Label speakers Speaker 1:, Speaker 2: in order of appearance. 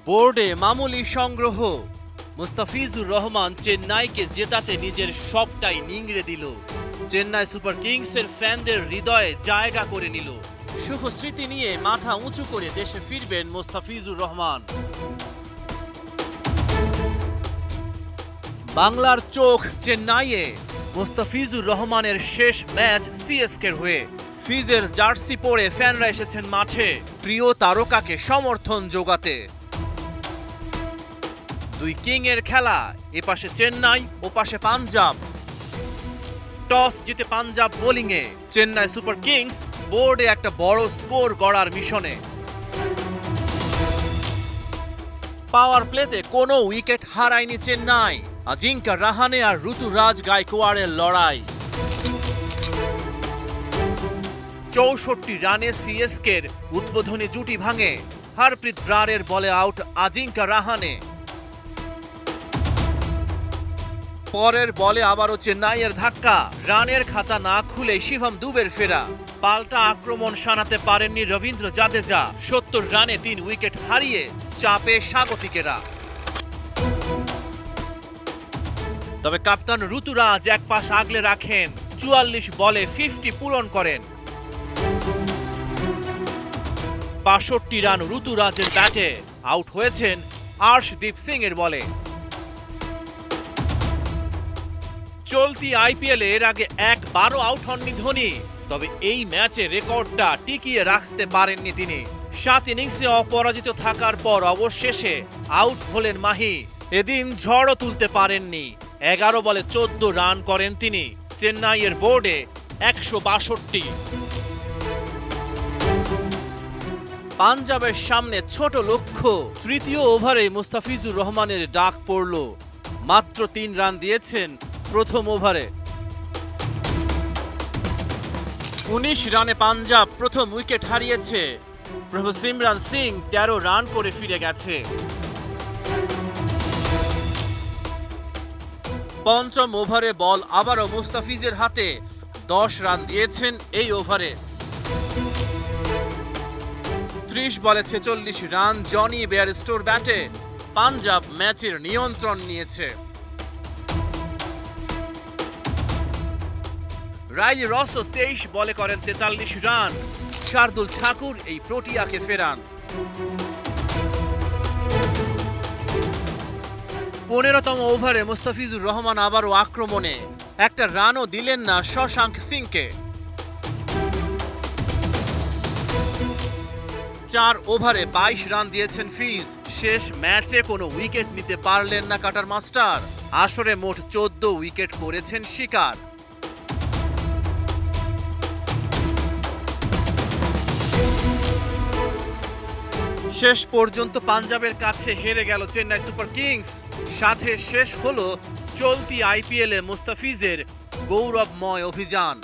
Speaker 1: বোর্ডে মামুলি সংগ্রহ। মুস্তাফিজুর রহমান চেন্নাইকে জেতাতে নিজের সবটাই নিংড়ে দিল। চেন্নাই সুপার কিংসের ফ্যানদের হৃদয়ে জায়গা করে নিল। সুখ স্মৃতি নিয়ে মাথা উঁচু করে দেশে ফিরবেন মুস্তাফিজুর রহমান। বাংলার চোখ চেন্নাইয়ে। মুস্তাফিজুর রহমানের শেষ ম্যাচ সিএসকের হয়ে। ফিজের জার্সি পরে ফ্যানরা এসেছেন মাঠে প্রিয় তারকাকে সমর্থন জোগাতে। দুই কিং এর খেলা, এপাশে চেন্নাই ও পাশে পাঞ্জাব। টস জিতে পাঞ্জাব বোলিংয়ে, চেন্নাই সুপার কিংস বোর্ডে একটা বড় স্কোর গড়ার মিশনে। পাওয়ার প্লেতে কোনো উইকেট হারায়নি চেন্নাই। আজিঙ্কা রাহানে আর ঋতুরাজ গায়কোয়াড়ের লড়াই। ৬৪ রানে সিএসকের উদ্বোধনী জুটি ভাঙে। হরপ্রীত ব্রারের বলে আউট আজিঙ্কা রাহানে। পরের বলে আবারও চেন্নাইয়ের ধাক্কা। রানের খাতা না খুলে শিভম দুবের ফেরা। পাল্টা আক্রমণ শানাতে পারেননি রবীন্দ্র জাদেজা। ৭০ রানে ৩ উইকেট হারিয়ে চাপে স্বাগতিকেরা। তবে কাপ্তান ঋতুরাজ এক পাশ আগলে রাখেন। ৪৪ বলে 50 পূরণ করেন। ৬২ রান ঋতুরাজের ব্যাটে। আউট হয়েছেন আর্শদীপ সিং এর বলে। চলতি আইপিএল এর আগে একবারও আউট হননি ধোনি। তবে এই ম্যাচে রেকর্ডটা টিকিয়ে রাখতে পারেননি তিনি। ৭ ইনিংসে অপরাজিত থাকার পর অবশেষে আউট হলেন মাহি। এদিন ঝড়ও তুলতে পারেননি। ১১ বলে ১৪ রান করেন তিনি। চেন্নাইয়ের বোর্ডে ১৬২। পাঞ্জাবের সামনে ছোট লক্ষ্য। তৃতীয় ওভারে মুস্তাফিজুর রহমানের ডাক পড়ল। মাত্র ৩ রান দিয়েছেন প্রথম ওভারে। ১৯ রানে পাঞ্জাব প্রথম উইকেট হারিয়েছে। প্রভু সিমরান সিং ১৩ রান করে ফিরে গেছে। পঞ্চম ওভারে বল আবারও মুস্তাফিজের হাতে। ১০ রান দিয়েছেন এই ওভারে। ৩০ বলে ৪৬ রান জনি বেয়ারস্টোর ব্যাটে। পাঞ্জাব ম্যাচের নিয়ন্ত্রণ নিয়েছে। রাইলি রসও ২৩ বলে করেন ৪৩ রান। শার্দুল ঠাকুর এই প্রোটিয়াকে ফেরান। ১৫তম ওভারে মুস্তাফিজুর রহমান আবারও আক্রমণে। একটা রানও দিলেন না শশাঙ্ক সিংকে। ৪ ওভারে ২২ রান দিয়েছেন ফিজ। শেষ ম্যাচে কোনো উইকেট নিতে পারলেন না কাটার মাস্টার। আসরে মোট ১৪ উইকেট করেছেন শিকার। শেষ পর্যন্ত পাঞ্জাবের কাছে হেরে গেল চেন্নাই সুপার কিংস। সাথে শেষ হলো চলতি আইপিএলে মুস্তাফিজের গৌরবময় অভিযান।